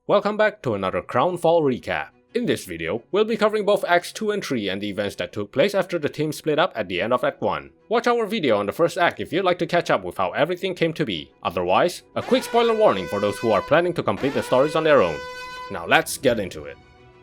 Welcome back to another Crownfall recap. In this video, we'll be covering both Acts 2 and 3 and the events that took place after the team split up at the end of Act 1. Watch our video on the first act if you'd like to catch up with how everything came to be. Otherwise, a quick spoiler warning for those who are planning to complete the stories on their own. Now let's get into it.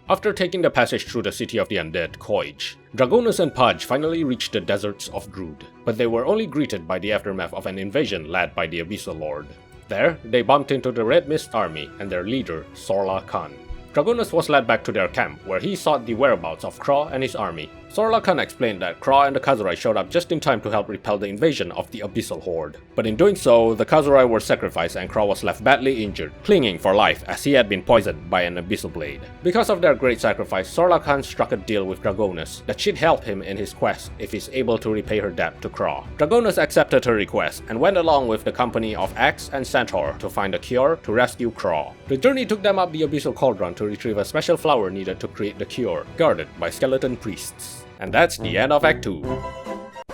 After taking the passage through the city of the undead, Koij, Dragonus and Pudge finally reached the deserts of Druid, but they were only greeted by the aftermath of an invasion led by the Abyssal Lord. There, they bumped into the Red Mist army and their leader, Sorla Khan. Dragonus was led back to their camp, where he sought the whereabouts of Kra and his army. Sorla Khan explained that Kra and the Kazurai showed up just in time to help repel the invasion of the Abyssal Horde. But in doing so, the Kazurai were sacrificed and Kra was left badly injured, clinging for life as he had been poisoned by an Abyssal Blade. Because of their great sacrifice, Sorla Khan struck a deal with Dragonus that she'd help him in his quest if he's able to repay her debt to Kra. Dragonus accepted her request and went along with the company of Axe and Centaur to find a cure to rescue Kra. The journey took them up the Abyssal Cauldron to retrieve a special flower needed to create the cure, guarded by skeleton priests. And that's the end of Act 2.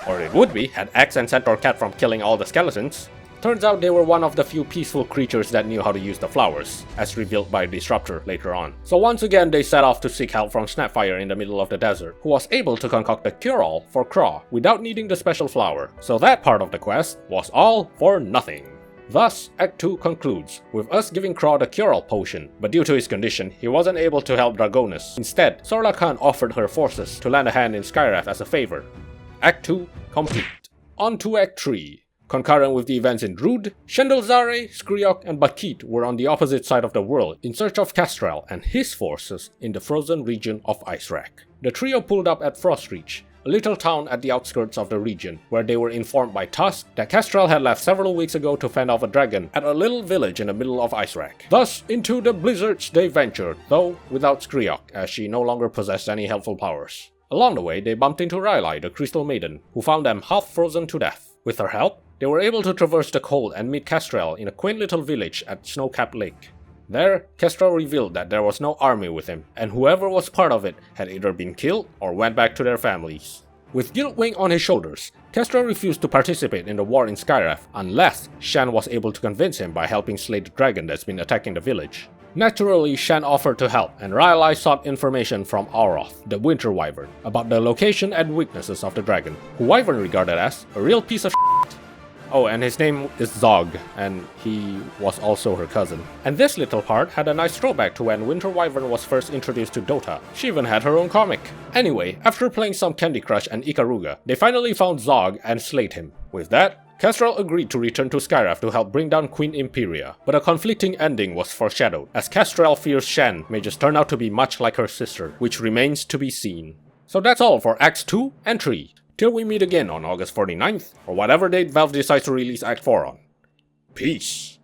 Or it would be, had Axe and Centaur kept from killing all the skeletons. Turns out they were one of the few peaceful creatures that knew how to use the flowers, as revealed by Disruptor later on. So once again they set off to seek help from Snapfire in the middle of the desert, who was able to concoct a cure-all for Kra without needing the special flower. So that part of the quest was all for nothing. Thus, Act 2 concludes, with us giving Kra the cure-all potion, but due to his condition, he wasn't able to help Dragonus. Instead, Sorla Khan offered her forces to lend a hand in Skywrath as a favor. Act 2 complete. On to Act 3. Concurrent with the events in Druid, Shendalzare, Skriok, and Bakit were on the opposite side of the world in search of Kestrel and his forces in the frozen region of Icewrack. The trio pulled up at Frostreach, a little town at the outskirts of the region, where they were informed by Tusk that Kestrel had left several weeks ago to fend off a dragon at a little village in the middle of Icewrack. Thus, into the blizzards they ventured, though without Skriok, as she no longer possessed any helpful powers. Along the way, they bumped into Rylai, the Crystal Maiden, who found them half frozen to death. With her help, they were able to traverse the cold and meet Kestrel in a quaint little village at Snowcap Lake. There, Kestrel revealed that there was no army with him, and whoever was part of it had either been killed or went back to their families. With Guiltwing on his shoulders, Kestrel refused to participate in the war in Skywrath unless Shan was able to convince him by helping slay the dragon that's been attacking the village. Naturally, Shan offered to help, and Rylai sought information from Auroth, the Winter Wyvern, about the location and weaknesses of the dragon, who Wyvern regarded as a real piece of shit. Oh, and his name is Zog, and he was also her cousin. And this little part had a nice throwback to when Winter Wyvern was first introduced to Dota. She even had her own comic. Anyway, after playing some Candy Crush and Ikaruga, they finally found Zog and slayed him. With that, Kestrel agreed to return to Skywrath to help bring down Queen Imperia, but a conflicting ending was foreshadowed, as Kestrel fears Shan may just turn out to be much like her sister, which remains to be seen. So that's all for Acts 2 and 3. Till we meet again on August 49th, or whatever date Valve decides to release Act 4 on. Peace!